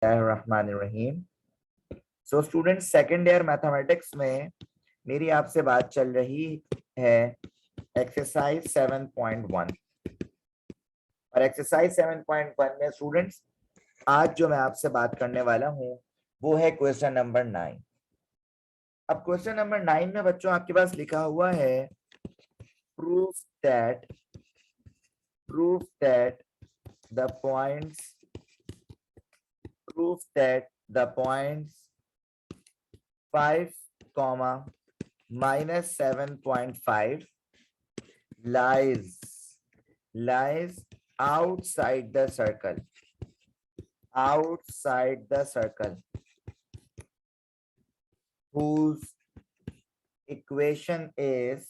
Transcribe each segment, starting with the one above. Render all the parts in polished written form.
बिस्मिल्लाहिर्रहमानिर्रहीम। So student, second year mathematics में मेरी आपसे बात चल रही है एक्सरसाइज 7.1 और एक्सरसाइज 7.1 में स्टूडेंट्स आज जो मैं आपसे बात करने वाला हूं वो है क्वेश्चन नंबर 9। अब क्वेश्चन नंबर 9 में बच्चों आपके पास लिखा हुआ है proof that the points proof that the points 5, minus 7.5 lies outside the circle whose equation is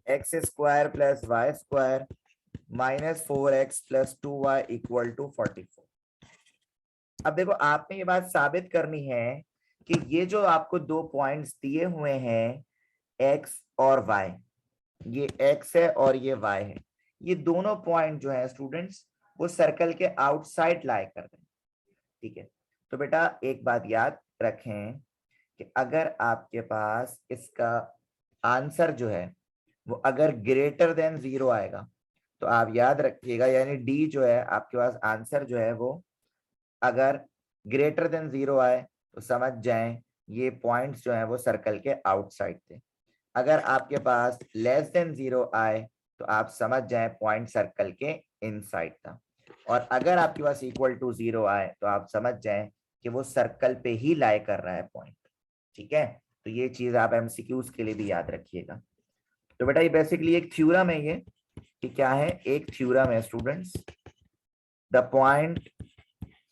x square plus y square minus 4x plus 2y equal to 44। अब देखो, आपने ये बात साबित करनी है कि ये जो आपको दो पॉइंट्स दिए हुए हैं x और y, ये x है और ये y है, ये दोनों पॉइंट जो है स्टूडेंट्स वो सर्कल के आउटसाइड लाई कर रहे हैं। ठीक है, तो बेटा एक बात याद रखें कि अगर आपके पास इसका आंसर जो है वो अगर ग्रेटर देन 0 आएगा तो आप याद रखिएगा, यानी डी जो है आपके पास आंसर जो है वो अगर ग्रेटर देन 0 आए तो समझ जाएं ये पॉइंट्स जो है वो सर्कल के आउटसाइड थे। अगर आपके पास लेस देन 0 आए तो आप समझ जाएं पॉइंट सर्कल के इनसाइड था, और अगर आपके पास इक्वल टू 0 आए तो आप समझ जाएं कि वो सर्कल पे ही लाई कर रहा है पॉइंट। ठीक है, तो ये चीज आप एमसीक्यूज के लिए भी याद रखिएगा। तो बेटा ये बेसिकली एक थ्योरम है, ये कि क्या है, एक थ्योरम है स्टूडेंट्स। द पॉइंट,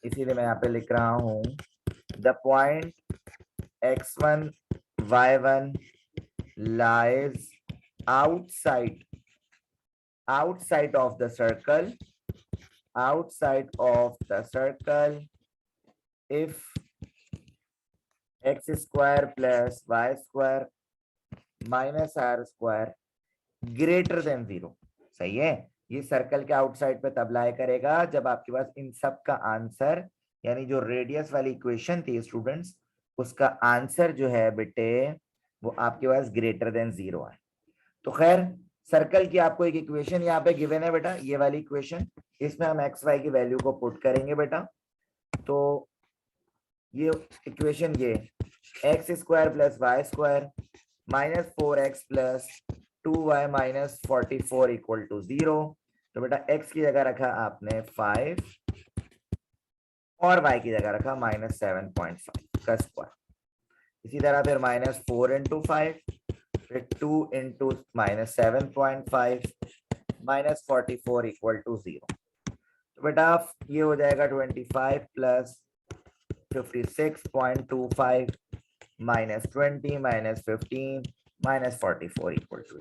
इसीलिए मैं यहाँ पे लिख रहा हूं the point x1 y1 lies outside of the circle if x square plus y square minus r square greater than 0। सही है, ये सर्कल के आउटसाइड पे तब लाई करेगा जब आपके पास इन सब का आंसर, यानी जो रेडियस वाली इक्वेशन थी स्टूडेंट्स, उसका आंसर जो है बेटे वो आपके पास ग्रेटर देन 0 आए। तो खैर, सर्कल की आपको एक इक्वेशन यहाँ पे गिवन है बेटा, ये वाली इक्वेशन, इसमें हम एक्स वाई की वैल्यू को पुट करेंगे बेटा। तो ये इक्वेशन ये x square plus y square minus 4x plus 2y minus 44 equal to 0। तो बेटा x की जगह रखा आपने 5 और y की जगह रखा माइनस 7.5 का स्क्वायर। इसी तरह फिर माइनस 4 इंटू 5, फिर 2 into minus 7.5 minus 44 equal to 0। तो बेटा ये हो जाएगा 25 plus 56.25 minus 20 minus 15 minus 44 equal to.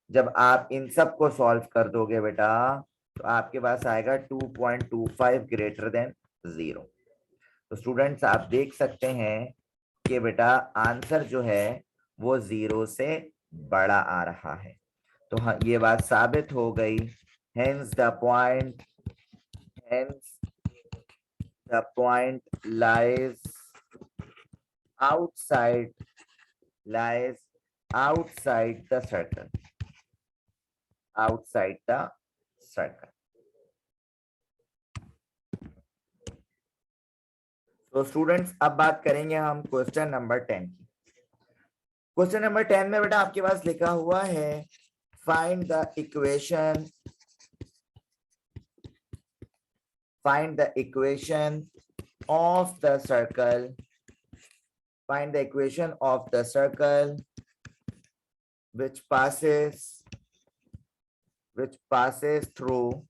जब आप इन सब को सॉल्व कर दोगे बेटा तो आपके पास आएगा 2.25 ग्रेटर देन 0। तो स्टूडेंट्स आप देख सकते हैं कि बेटा आंसर जो है वो 0 से बड़ा आ रहा है। तो हाँ, ये बात साबित हो गई। Hence the point lies outside the circle, तो स्टूडेंट्स अब बात करेंगे हम क्वेश्चन नंबर 10 की। क्वेश्चन नंबर 10 में बेटा आपके पास लिखा हुआ है find the equation of the circle which passes through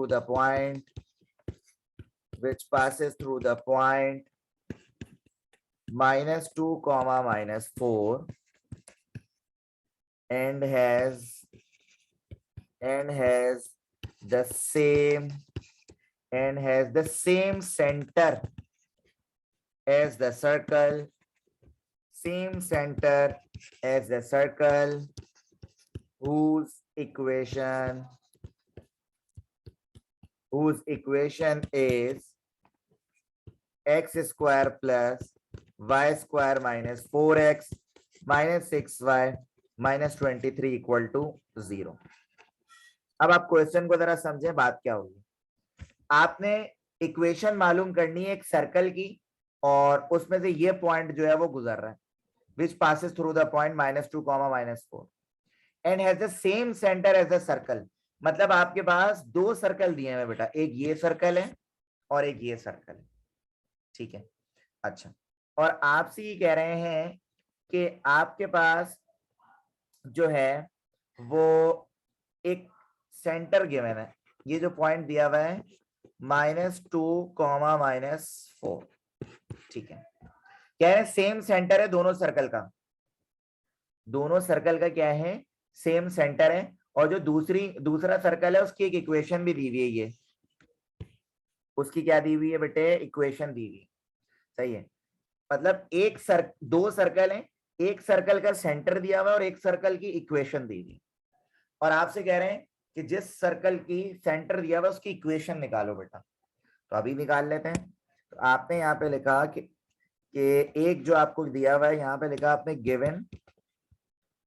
the point minus 2 comma minus 4 and has the same center as the circle, whose equation is x square plus y square minus 4x minus 6y minus 23 equal to 0। अब आप question को जरा समझे, बात क्या होगी। आपने equation मालूम करनी है एक सर्कल की, और उसमें से ये पॉइंट जो है वो गुजर रहा है, which passes through the point -2, -4 and has the same centre as a circle. मतलब आपके पास दो सर्कल दिए हैं बेटा, एक ये सर्कल है और एक ये सर्कल है, ठीक है। अच्छा, और आपसे ये कह रहे हैं कि आपके पास जो है वो एक सेंटर गिवन है, ये जो पॉइंट दिया हुआ है -2, -4, ठीक है। क्या है, सेम सेंटर है दोनों सर्कल का, दोनों सर्कल का क्या है, सेम सेंटर है। और जो दूसरा सर्कल है उसकी एक इक्वेशन भी दी हुई है, ये उसकी क्या दी हुई है बेटे, इक्वेशन दी हुई है, सही है। मतलब दो सर्कल हैं, एक सर्कल का सेंटर दिया हुआ है और एक सर्कल की इक्वेशन दी हुई, और आपसे कह रहे हैं कि जिस सर्कल की सेंटर दिया हुआ है उसकी इक्वेशन निकालो बेटा। तो अभी निकाल लेते हैं। तो आपने यहाँ पे लिखा कि एक जो आपको दिया हुआ है, यहाँ पे लिखा आपने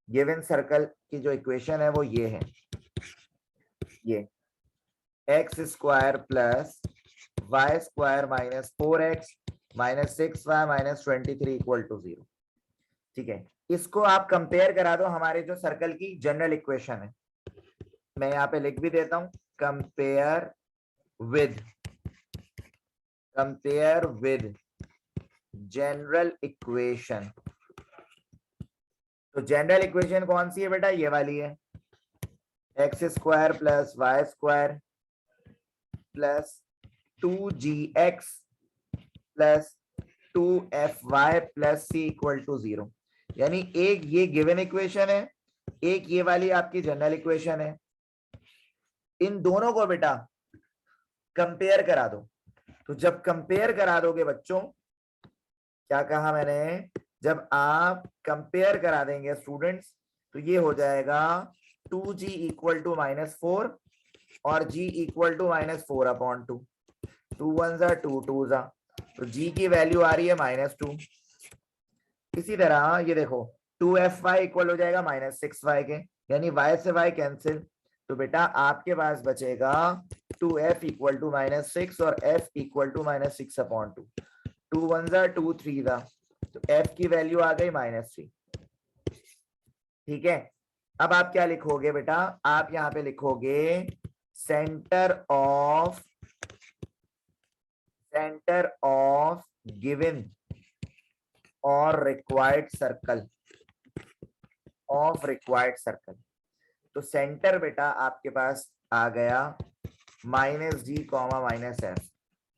गिवन सर्कल की जो इक्वेशन है वो ये है, ये x square plus y square minus 4x minus 6y minus 23 equal to 0, ठीक है। इसको आप कंपेयर करा दो हमारे जो सर्कल की जनरल इक्वेशन है, मैं यहाँ पे लिख भी देता हूं, कंपेयर विद जनरल इक्वेशन। तो जनरल इक्वेशन कौन सी है बेटा, ये वाली है, x square plus y square plus 2gx plus 2fy plus c equal to 0। यानी एक ये गिवन इक्वेशन है, एक ये वाली आपकी जनरल इक्वेशन है। इन दोनों को बेटा कंपेयर करा दो। तो जब कंपेयर करा दोगे बच्चों, क्या कहा मैंने, जब आप कंपेयर करा देंगे स्टूडेंट्स, तो ये हो जाएगा 2g इक्वल टू -4 और g इक्वल टू -4/2, 2 1 जा 2 2 जा, तो g की वैल्यू आ रही है -2। इसी तरह ये देखो 2fy इक्वल हो जाएगा -6y के, यानी y से y कैंसिल, तो बेटा आपके पास बचेगा 2f इक्वल टू -6 और f इक्वल टू -6/2, 2 1 जा 2 3 जा, तो f की वैल्यू आ गई -3, ठीक है। अब आप क्या लिखोगे बेटा, आप यहाँ पे लिखोगे सेंटर ऑफ गिवन और रिक्वायर्ड सर्कल तो सेंटर बेटा आपके पास आ गया -g, -f,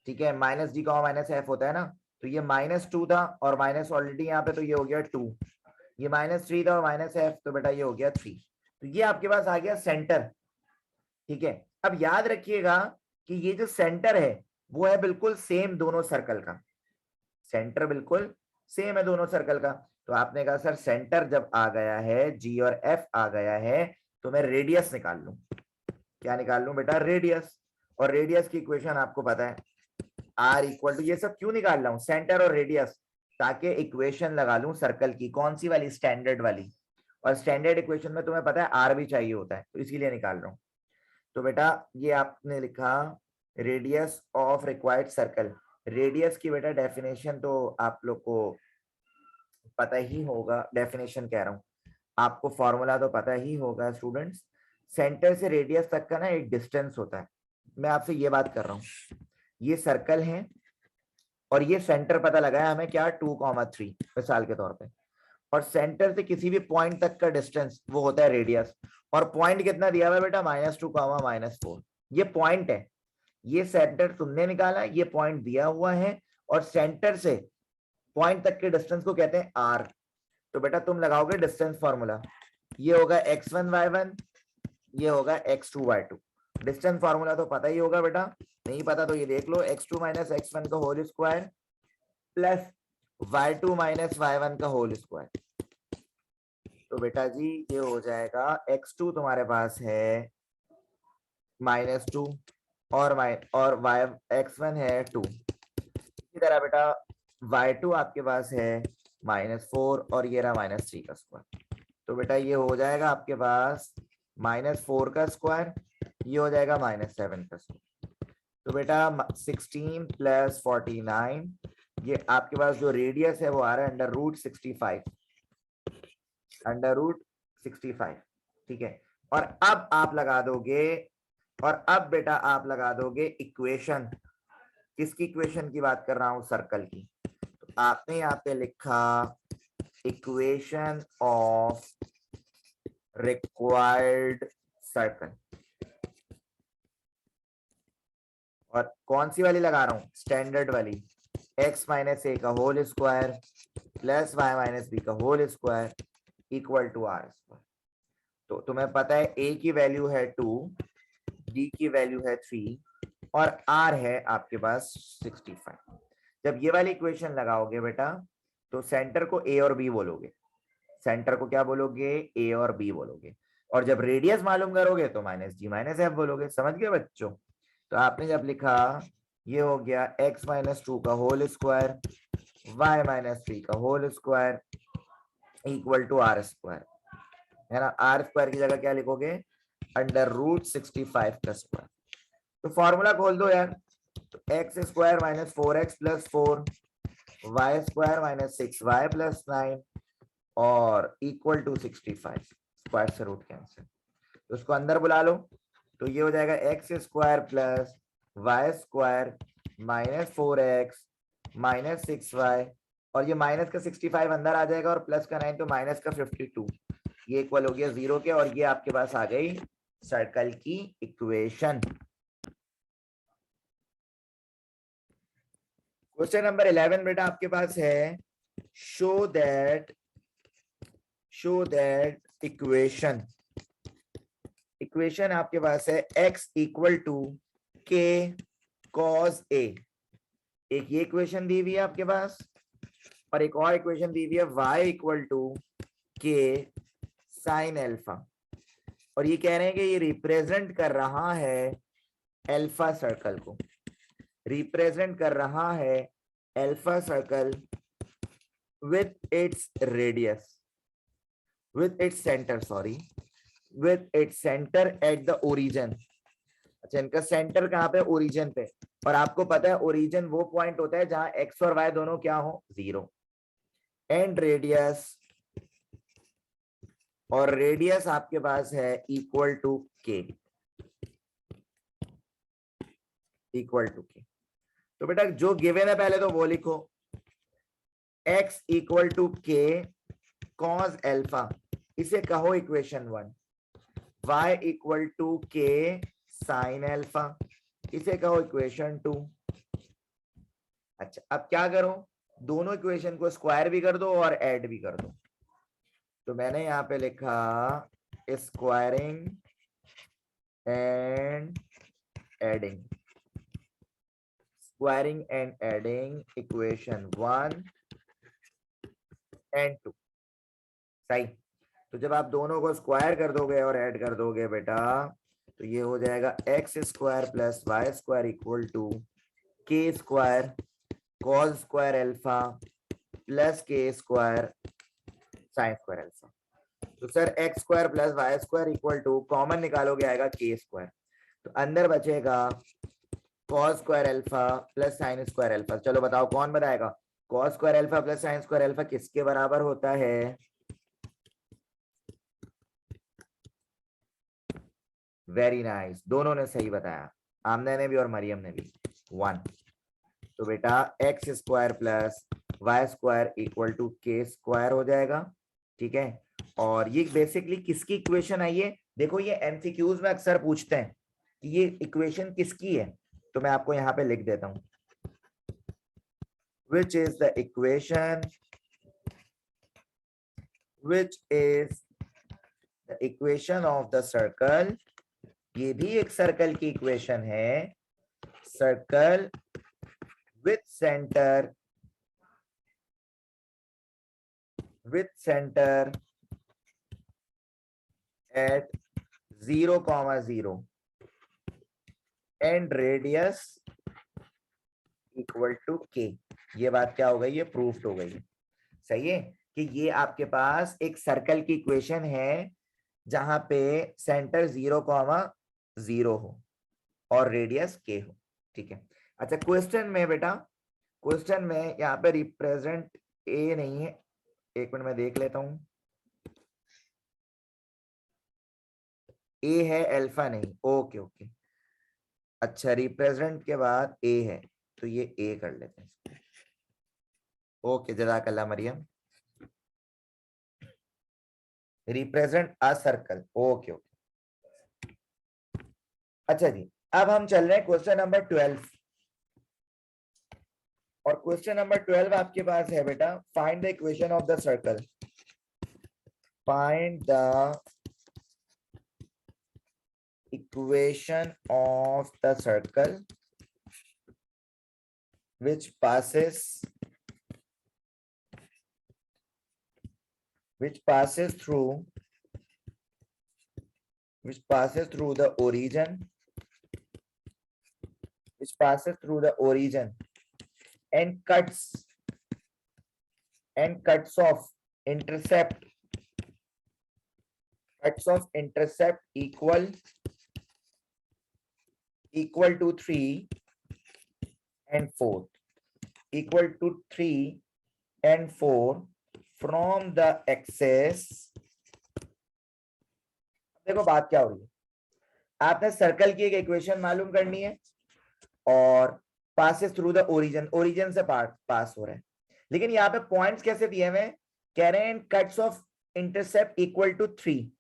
ठीक है। -g, -f होता है ना, तो ये -2 था और माइनस ऑलरेडी यहाँ पे, तो ये हो गया 2, ये -3 था और -f, तो बेटा ये हो गया 3। तो ये आपके पास आ गया सेंटर, ठीक है। अब याद रखिएगा कि ये जो सेंटर है वो है बिल्कुल सेम दोनों सर्कल का, सेंटर बिल्कुल सेम है दोनों सर्कल का। तो आपने कहा सर सेंटर जब आ गया है, जी और एफ आ गया है, तो मैं रेडियस निकाल लूं। क्या निकाल लूं बेटा, रेडियस। और रेडियस की इक्वेशन आपको पता है, आर इक्वल टू, ये सब क्यों निकाल रहा हूं, सेंटर और रेडियस, ताकि इक्वेशन लगा लूं सर्कल की, कौन सी वाली, स्टैंडर्ड वाली। और स्टैंडर्ड इक्वेशन में तुम्हें पता है आर भी चाहिए होता है, तो इसीलिए निकाल रहा हूं। तो बेटा ये आपने लिखा radius of required circle. Radius की बेटा डेफिनेशन तो आप लोग को पता ही होगा, डेफिनेशन कह रहा हूं, आपको फॉर्मूला तो पता ही होगा स्टूडेंट्स। सेंटर से रेडियस तक का ना एक डिस्टेंस होता है। मैं आपसे ये बात कर रहा हूं, ये सर्कल है और ये सेंटर पता लगा है हमें, क्या 2,3 मिसाल के तौर पे, और सेंटर से किसी भी पॉइंट तक का डिस्टेंस वो होता है रेडियस। और पॉइंट कितना दिया हुआ है बेटा, -2, -4, ये पॉइंट है। ये सेंटर तुमने निकाला, ये पॉइंट दिया हुआ है, और सेंटर से पॉइंट तक के डिस्टेंस को कहते हैं आर। तो बेटा तुम लगाओगे डिस्टेंस फॉर्मूला, ये होगा x1 y1, ये होगा x2 y2। डिस्टेंस फॉर्मूला तो पता ही होगा बेटा, नहीं पता तो ये देख लो, x2 - x1 का whole square plus y2 - y1 का होल स्क्वायर। तो तो बेटा जी ये हो जाएगा x2 तुम्हारे पास है -2 और y x1 है 2। इसी तरह बेटा y2 आपके पास है -4 और ये रहा -3 का स्क्वायर। तो बेटा ये हो जाएगा आपके पास -4 का स्क्वायर, ये हो जाएगा -7 का स्क्वायर। तो बेटा 16 + 49, ये आपके पास जो रेडियस है वो आ रहा है √65, √65। ठीक है, और अब आप लगा दोगे, और अब बेटा आप लगा दोगे इक्वेशन। किसकी इक्वेशन की बात कर रहा हूं? सर्कल की। तो आपने यहाँ पे लिखा इक्वेशन ऑफ रिक्वायर्ड सर्कल, और कौन सी वाली लगा रहा हूं? स्टैंडर्ड वाली, x - a का whole square plus y - b का whole square equal to r square. तो तुम्हें पता है a की वैल्यू है 2, d की वैल्यू है 3 और r है आपके पास 65। जब ये वाली इक्वेशन लगाओगे बेटा तो सेंटर को a और b बोलोगे, सेंटर को क्या बोलोगे? a और b बोलोगे, और जब रेडियस मालूम करोगे तो -g - f बोलोगे। समझ गए बच्चों? तो आपने जब लिखा ये हो गया x - 2 का होल स्क्वायर y - 3 का whole square equal to r square, है ना। r स्क्वायर की जगह क्या लिखोगे? √65 का स्क्वायर। तो फॉर्मूला खोल दो यार। तो x square -4x + 4 y square -6y + 9 और इक्वल टू 65, स्क्वायर से रूट कैंसिल, तो उसको अंदर बुला लो। तो ये हो जाएगा x square plus y square -4x -6y, और ये माइनस का 65 अंदर आ जाएगा और प्लस का 9 तो माइनस का 52, ये इक्वल हो गया 0 के, और ये आपके पास आ गई सर्कल की इक्वेशन। क्वेश्चन नंबर 11 बेटा आपके पास है, शो दैट इक्वेशन आपके पास है x equal to k cos a। एक ये इक्वेशन दी हुई है आपके पास, और एक और इक्वेशन दी हुई है y equal to k sin alpha, और ये कह रहे हैं कि ये रिप्रेजेंट कर रहा है अल्फा सर्कल को, रिप्रेजेंट कर रहा है alpha circle with its radius, with its centre, sorry, with its centre at the origin. अच्छा, इनका सेंटर कहाँ पे? ओरिजिन पे, और आपको पता है ओरिजिन वो पॉइंट होता है जहां x और y दोनों क्या हो? 0, एंड रेडियस, और रेडियस आपके पास है equal to k, equal to k। तो बेटा जो गिवन है पहले तो वो लिखो, x equal to k cos alpha, इसे कहो equation 1, y equal to k sin alpha, इसे कहो इक्वेशन 2। अच्छा, अब क्या करो? दोनों इक्वेशन को स्क्वायर भी कर दो और ऐड भी कर दो। तो मैंने यहाँ पे लिखा squaring and adding, squaring and adding equation 1 and 2। सही। तो जब आप दोनों को स्क्वायर कर दोगे और ऐड कर दोगे बेटा, तो ये हो जाएगा x square plus y square equal to k square cos square alpha plus k square sin square alpha. तो sir x square plus y square equal to common निकालोगे आएगा k स्क्वायर, तो अंदर बचेगा cos square alpha plus sin square alpha. चलो बताओ कौन बताएगा? cos square alpha plus sin square alpha किसके बराबर होता है? वेरी नाइस, दोनों ने सही बताया, आमना ने भी और मरियम ने भी। 1। तो बेटा x square plus y square equal to k square हो जाएगा। ठीक है, और ये बेसिकली किसकी इक्वेशन आई है? देखो ये एमसीक्यूज में अक्सर पूछते हैं कि ये इक्वेशन किसकी है, तो मैं आपको यहाँ पे लिख देता हूँ, which is the equation, which is the equation of the circle। ये भी एक सर्कल की इक्वेशन है, circle with center at 0,0 and radius equal to k। ये बात क्या हो गई, ये प्रूफ हो गई। सही है कि ये आपके पास एक सर्कल की इक्वेशन है जहां पे सेंटर 0,0 हो और रेडियस के हो। ठीक है। अच्छा, क्वेश्चन में बेटा, क्वेश्चन में यहाँ पे रिप्रेजेंट ए नहीं है, एक मिनट में देख लेता हूं। ए है, अल्फा नहीं। ओके ओके, अच्छा रिप्रेजेंट के बाद ए है तो ये ए कर लेते हैं। ओके, जज़ाकल्लाह Mariam. Represent a circle, okay okay. अच्छा जी, अब हम चल रहे हैं क्वेश्चन नंबर 12 और क्वेश्चन नंबर 12 आपके पास है बेटा, find the equation of the circle. Find the equation of the circle which passes through the origin and cuts of intercept equal to 3 and 4 from the axis। देखो बात क्या हो रही है, आपने सर्कल की एक इक्वेशन मालूम करनी है और पासेस थ्रू द ओरिजिन से पास हो रहा है, लेकिन यहाँ पे पॉइंट्स कैसे दिए हुए हैं, कह रहे हैं cuts off intercept equal to 3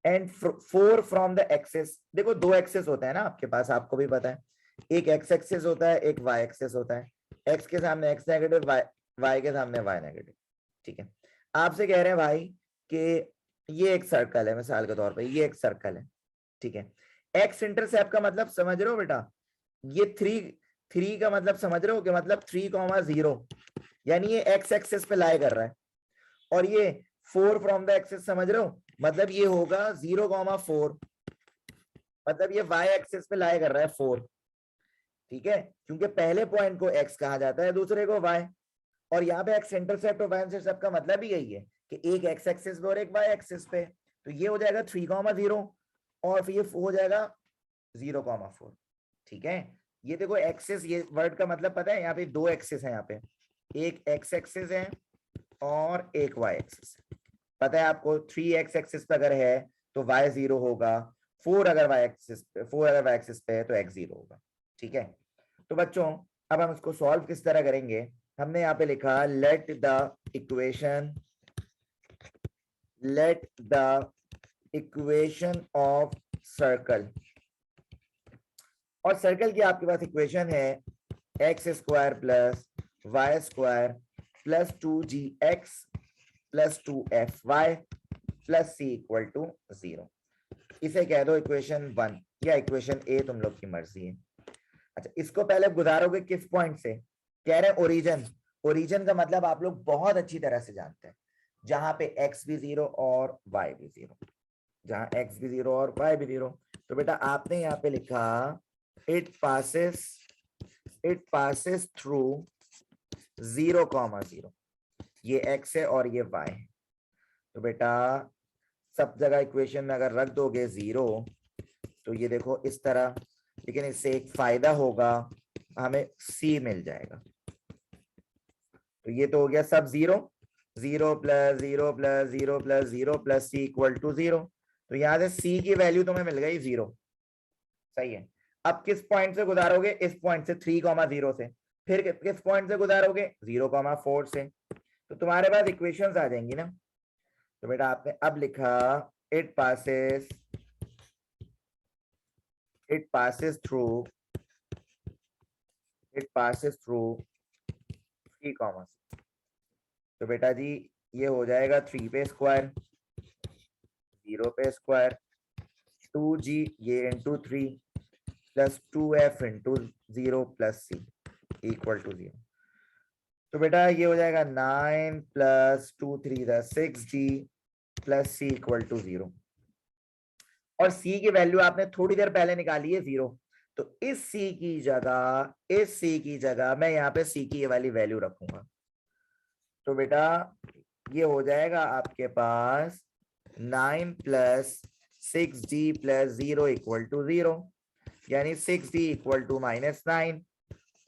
and 4 from the axes. देखो दो एक्सेस होता है ना आपके पास, आपको भी पता है, एक एक्स एक्सेस होता है, एक वाई एक्सेस होता है। एक्स के सामने एक्स नेगेटिव, वाई के सामने वाई नेगेटिव। ठीक है, आपसे कह रहे हैं भाई कि ये एक सर्कल है, मिसाल के तौर पे ये एक सर्कल है। ठीक है, एक्स इंटरसेप्ट का मतलब समझ रहे हो बेटा, ये 3 का मतलब समझ रहे हो कि मतलब 3,0 यानी ये एक्स एक्सेस पे लाई कर रहा है, और ये 4 फ्रॉम द एक्सेस समझ रहे हो, मतलब ये होगा 0,4, मतलब ये वाई एक्सेस पे लाई कर रहा है 4। ठीक है, क्योंकि पहले पॉइंट को एक्स कहा जाता है, दूसरे को वाई, और यहाँ पे एक्स इंटरसेप्ट और वाई इंटरसेप्ट का मतलब ही यही है कि एक एक्स एक्सिस पे और एक वाई एक्सिस पे। तो ये हो जाएगा 3,0 और फिर ये हो जाएगा 0,4। ठीक है, ये देखो एक्सिस, ये वर्ड का मतलब पता है, यहाँ पे दो एक्सिस है, यहाँ पे एक एक्स एक्सिस है और एक वाई एक्सिस है। पता है आपको 3 एक्स एक्सिस पे अगर है तो वाई 0 होगा, 4 अगर वाई एक्सिस पे है तो एक्स 0 होगा। ठीक है, तो बच्चों अब हम इसको सॉल्व किस तरह करेंगे, हमने यहाँ पे लिखा let the equation of circle, और सर्कल की आपके पास इक्वेशन है x square plus y square plus 2gx plus 2fy plus c equal to 0। इसे कह दो इक्वेशन 1 या इक्वेशन ए, तुम लोग की मर्जी है। अच्छा, इसको पहले गुजारोगे किस पॉइंट से, कह रहे हैं ओरिजिन का मतलब आप लोग बहुत अच्छी तरह से जानते हैं, जहां पे x भी 0 और y भी 0, जहां x भी 0 और y भी 0। तो बेटा आपने यहाँ पे लिखा इट पासेस थ्रू 0,0, ये x है और ये y है। तो बेटा सब जगह इक्वेशन में अगर रख दोगे 0 तो ये देखो इस तरह, लेकिन इससे एक फायदा होगा, हमें c मिल जाएगा। तो ये तो हो गया सब 0, 0 plus 0 plus 0 plus 0 plus c equal to 0। तो यहाँ से c की वैल्यू तुम्हें मिल गई 0। सही है, अब किस पॉइंट से गुजारोगे, इस पॉइंट से 3,0 से, फिर किस पॉइंट से गुजारोगे 0,4 से, तो तुम्हारे पास इक्वेशंस आ जाएंगी ना। तो बेटा आपने अब लिखा इट passes through 3, तो बेटा जी ये हो जाएगा 3 पे स्क्वायर, 0 पे स्क्वायर, 2g ये into 3 plus 2f into 0 plus c equal to 0। तो बेटा ये हो जाएगा 9 plus 2 3 6g plus c equal to 0। और c की वैल्यू आपने थोड़ी देर पहले निकाली है 0, तो इस c की जगह मैं यहाँ पे c की ये वाली वैल्यू रखूंगा। तो बेटा ये हो जाएगा आपके पास 9 plus 6d plus 0 equal to 0, यानी 6d इक्वल टू -9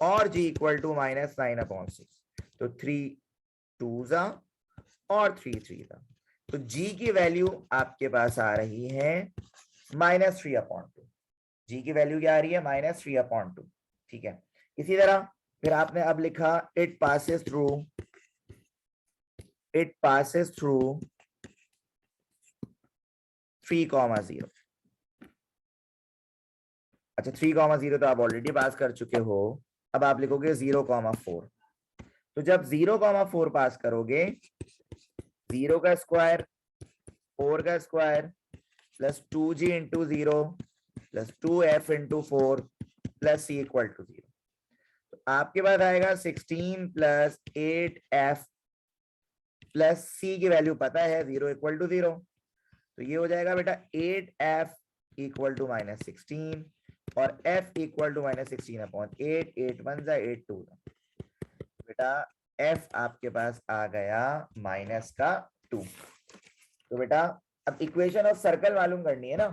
और g इक्वल टू -9/6। तो 3 2 और 3 3। तो g की वैल्यू आपके पास आ रही है -3/2। g की वैल्यू क्या आ रही है? -3/2। ठीक है। इसी तरह फिर आपने अब लिखा इट पासेस थ्रू 3,0। अच्छा 3,0 तो आप ऑलरेडी पास कर चुके हो। अब आप लिखोगे 0,4। तो जब 0,4 पास करोगे, 0 का स्क्वायर 4 का square plus 2g into 0 plus 2f into 4 plus c equal to 0। तो आपके पास आएगा 16 प्लस 8f प्लस c की वैल्यू पता है 0 इक्वल टू 0। तो ये हो जाएगा बेटा 8f इक्वल टू -16 और f इक्वल टू -16/8। 8 1 जा 8 2 बेटा f आपके पास आ गया -2। तो बेटा अब इक्वेशन ऑफ सर्कल मालूम करनी है ना,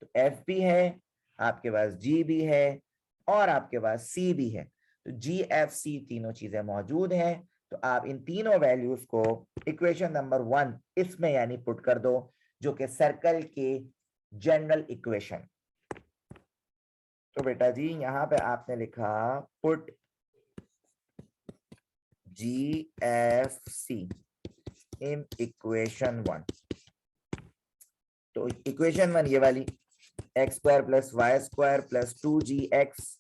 तो f भी है आपके पास, g भी है और आपके पास c भी है। तो g f c तीनों चीजें मौजूद हैं। तो आप इन तीनों वैल्यूज को इक्वेशन नंबर 1 इसमें यानी पुट कर दो, जो कि सर्कल के जनरल इक्वेशन। तो बेटा जी यहां पे आपने लिखा पुट GFC इन इक्वेशन 1। तो इक्वेशन 1 ये वाली x² plus y² plus 2gx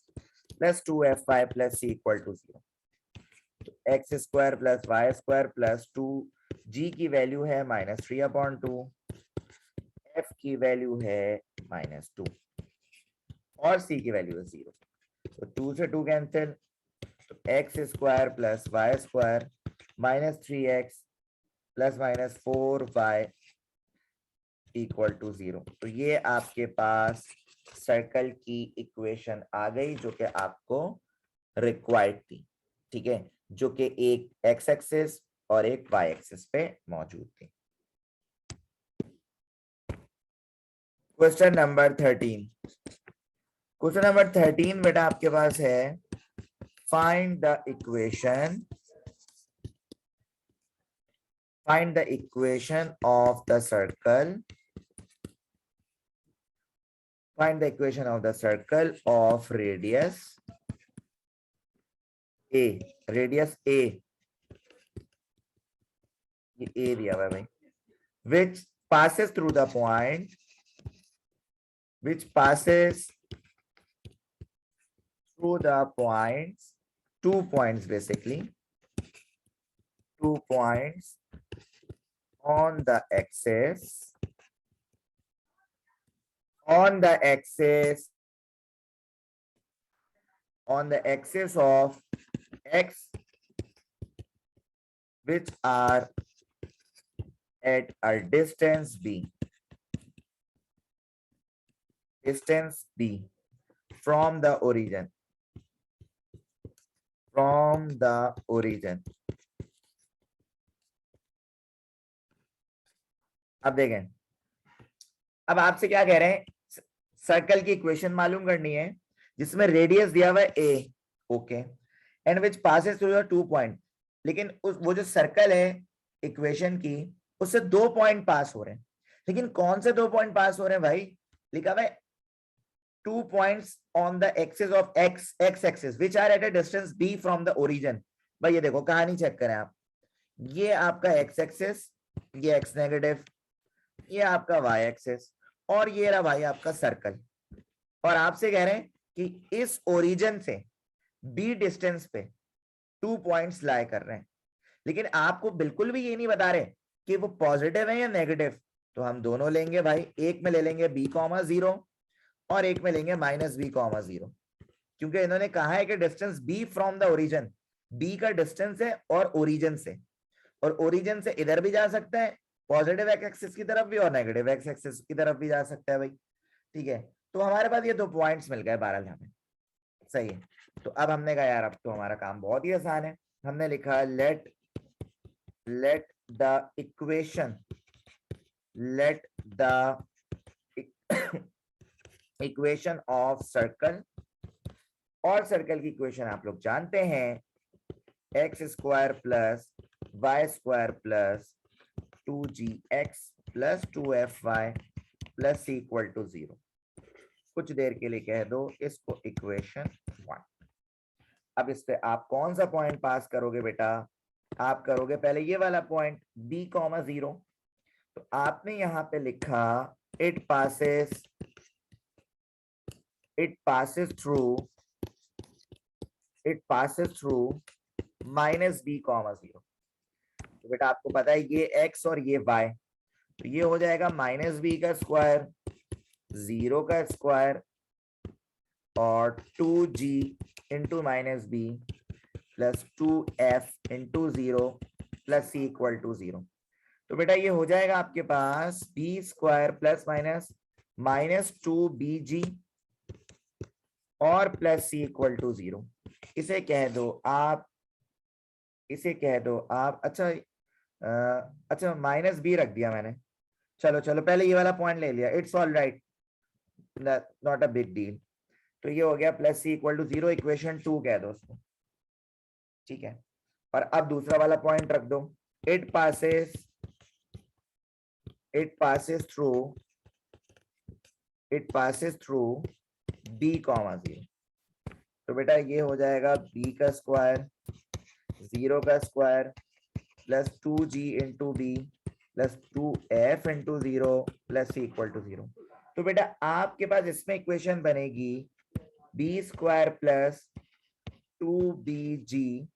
plus 2fy plus c equal to 0। तो x² plus y² plus 2g की वैल्यू है -3/2, f की वैल्यू है -2 और c की वैल्यू है 0। तो 2 से 2 कैंसिल, तो x² plus y² -3x plus -4y equal to 0। तो ये आपके पास सर्कल की इक्वेशन आ गई जो कि आपको रिक्वायर्ड थी। ठीक है, जो कि एक x एक्सिस और एक y एक्सिस पे मौजूद थी। Question number 13। क्वेश्चन नंबर 13 बेटा आपके पास है find the equation of the circle of radius a, ये a दिया हुआ है भाई, which passes through the point, 2 points basically, 2 points on the axis of x, which are at a distance b from the origin. अब देखें, अब आपसे क्या कह रहे हैं, सर्कल की इक्वेशन मालूम करनी है जिसमें रेडियस दिया हुआ है a, okay, and which passes through the 2 point. लेकिन वो जो सर्कल है इक्वेशन की, उससे 2 पॉइंट पास हो रहे हैं। लेकिन कौन से 2 पॉइंट पास हो रहे हैं भाई? लिखा हुआ है 2 points on the axis of x axis which are at a distance b from the origin। भाई ये देखो कहानी चेक करें आप, ये आपका x एक्सिस, ये x नेगेटिव, ये आपका y एक्सिस और ये रहा भाई आपका सर्कल। और आपसे कह रहे हैं कि इस ओरिजिन से b डिस्टेंस पे 2 पॉइंट्स लाई कर रहे हैं, लेकिन आपको बिल्कुल भी ये नहीं बता रहे कि वो पॉजिटिव है या नेगेटिव। तो हम दोनों लेंगे भाई, एक में ले लेंगे b, 0 और एक में लेंगे -b, 0, क्योंकि इन्होंने कहा है कि distance b from the origin, b का डिस्टेंस है और ओरिजिन से, और ओरिजिन से इधर भी जा सकता है पॉजिटिव एक्स एक्सिस की तरफ भी और नेगेटिव एक्स एक्सिस की तरफ भी जा सकता है भाई। ठीक है, तो हमारे पास ये 2 पॉइंट्स मिल गए बहरहाल हमें, सही है। तो अब हमने कहा यार अब तो हमारा काम बहुत ही आसान है, हमने लिखा let the equation equation of circle, और सर्कल की इक्वेशन आप लोग जानते हैं x square plus y square plus 2gx plus 2fy plus c equal to 0। कुछ देर के लिए कह दो इसको इक्वेशन 1। अब इस पे आप कौन सा पॉइंट पास करोगे बेटा, आप करोगे पहले ये वाला पॉइंट b, 0। तो आपने यहां पे लिखा it passes through minus b, 0। तो बेटा आपको पता है ये x और ये y, तो ये हो जाएगा माइनस b का स्क्वायर, 0 का स्क्वायर और 2g into minus b plus 2f into 0 plus c equal to 0। तो बेटा ये हो जाएगा आपके पास b square plus minus 2bg और प्लस c इक्वल टू 0। इसे कह दो आप अच्छा माइनस b रख दिया मैंने, चलो पहले ये वाला पॉइंट ले लिया, it's all right, not a big deal. तो ये हो गया plus c equal to 0, equation 2 कह दो उसको, ठीक है। और अब दूसरा वाला पॉइंट रख दो, इट passes through b, 0। तो बेटा ये हो जाएगा b का स्क्वायर, 0 का square plus 2g into b plus 2f into 0 plus c equal to 0। तो बेटा आपके पास इसमें इक्वेशन बनेगी b square plus 2bg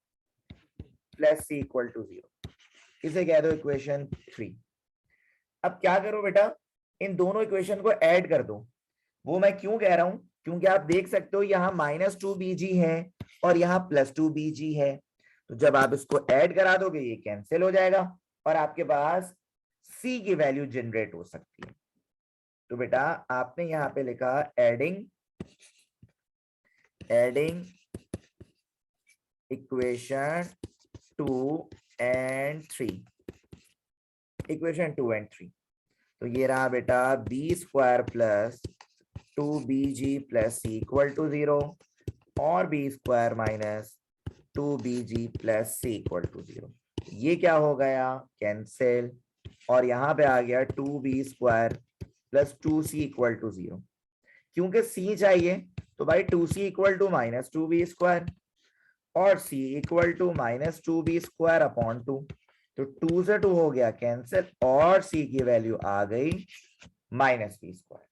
plus c equal to 0। इसे कह दो इक्वेशन 3। अब क्या करो बेटा, इन दोनों इक्वेशन को ऐड कर दो। वो मैं क्यों कह रहा हूं, क्योंकि आप देख सकते हो यहाँ माइनस 2bg है और यहाँ प्लस 2bg है, तो जब आप इसको ऐड करा दोगे ये कैंसिल हो जाएगा और आपके पास c की वैल्यू जनरेट हो सकती है। तो बेटा आपने यहाँ पे लिखा adding equation 2 and 3, equation 2 and 3। तो ये रहा बेटा b square plus 2bg plus c equal to 0 और b square minus 2bg plus c equal to 0। ये क्या हो गया, कैंसिल, और यहाँ पे आ गया 2b square plus 2c equal to 0। क्योंकि c चाहिए तो भाई 2c equal to minus 2b square और c equal to minus 2b square upon 2। तो 2 से 2 हो गया कैंसिल और c की वैल्यू आ गई माइनस b स्क्वायर,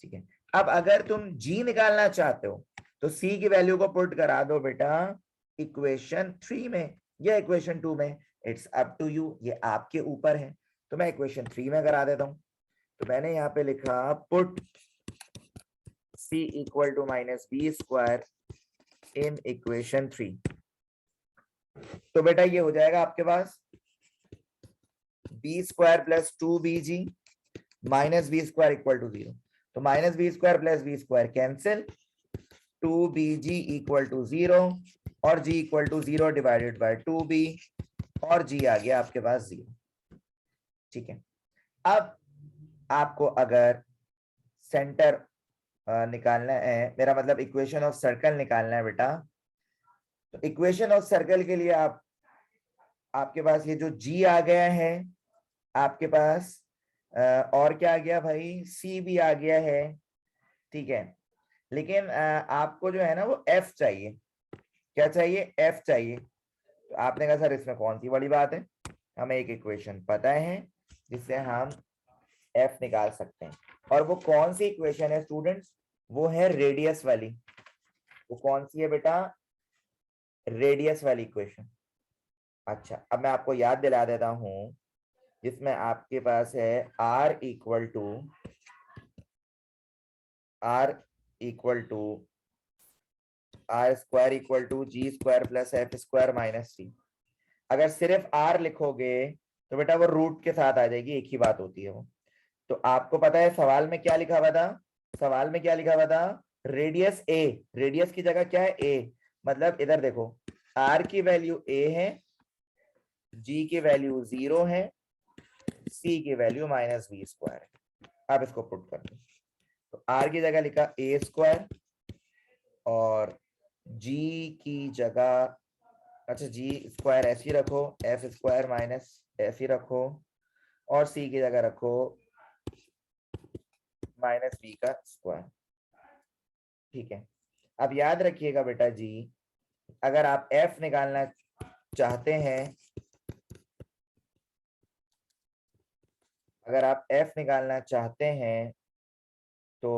ठीक है। अब अगर तुम g निकालना चाहते हो तो c की वैल्यू को पुट करा दो बेटा इक्वेशन 3 में या इक्वेशन 2 में, इट्स अप टू यू, ये आपके ऊपर है। तो मैं इक्वेशन 3 में करा देता हूं। तो मैंने यहाँ पे लिखा put c equal to minus b square in equation 3। तो बेटा ये हो जाएगा आपके पास b square plus 2bg minus b square equal to 0। तो minus b square plus b square cancel, 2bg equal to 0 और g equal to 0 divided by 2b और g आ गया आपके पास 0, ठीक है। अब आपको अगर सेंटर निकालना है, मेरा मतलब इक्वेशन ऑफ सर्कल निकालना है बेटा, तो इक्वेशन ऑफ सर्कल के लिए आपके पास ये जो g आ गया है आपके पास, और क्या आ गया भाई, c भी आ गया है, ठीक है। लेकिन आपको जो है ना वो f चाहिए, क्या चाहिए, f चाहिए। तो आपने कहा सर इसमें कौन सी बड़ी बात है, हमें एक इक्वेशन पता है जिससे हम f निकाल सकते हैं। और वो कौन सी इक्वेशन है स्टूडेंट्स, वो है रेडियस वाली। वो कौन सी है बेटा, रेडियस वाली इक्वेशन। अच्छा अब मैं आपको याद दिला देता हूं, जिसमें आपके पास है r equal to r square equal to g square plus f square minus c. अगर सिर्फ r लिखोगे तो बेटा वो रूट के साथ आ जाएगी, एक ही बात होती है वो। तो आपको पता है सवाल में क्या लिखा हुआ था, सवाल में क्या लिखा हुआ था, रेडियस ए, रेडियस की जगह क्या है ए, मतलब इधर देखो आर की वैल्यू ए है, जी की वैल्यू 0 है, सी की वैल्यू -v² है। आप इसको पुट कर दो, तो आर की जगह लिखा a² और जी की जगह, अच्छा g² ऐसे ही रखो, f² माइनस ऐसे ही रखो, और c की जगह रखो -v²। ठीक है, अब याद रखिएगा बेटा जी, अगर आप f निकालना चाहते हैं, अगर आप f निकालना चाहते हैं तो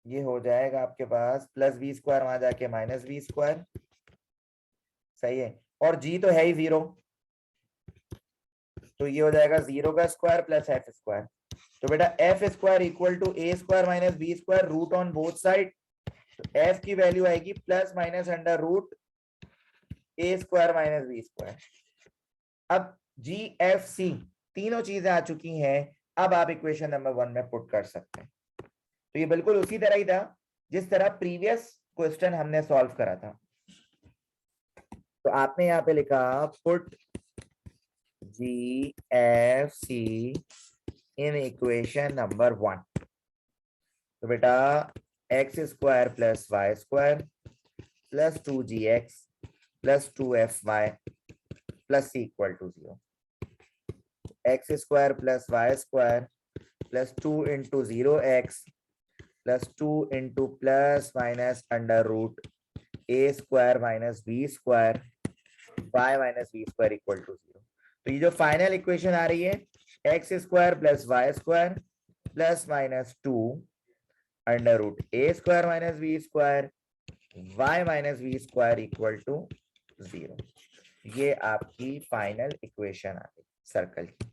ये हो जाएगा आपके पास +v² वहां जाके -v², सही है, और g तो है ही 0, तो ये हो जाएगा 0 का स्क्वायर प्लस f²। तो बेटा f² equal to a² minus b² root on both side, तो f की वैल्यू आएगी plus minus under root a² minus b²। अब g f c तीनों चीजें आ चुकी हैं, अब आप इक्वेशन नंबर 1 में पुट कर सकते हैं। तो ये बिल्कुल उसी तरह ही था जिस तरह प्रीवियस क्वेश्चन हमने सॉल्व करा था। तो आपने यहाँ पे लिखा put GFC in equation number 1। तो बेटा x² plus y² plus 2gx plus 2fy plus c equal to 0, x² plus y² plus 2 into 0x plus 2 into plus minus under root a² minus b² y minus b² equal to 0। तो ये जो final equation आ रही है x² plus y² plus minus 2 under root a² minus b² y minus b² equal to 0, ये आपकी final equation आ गई circle की।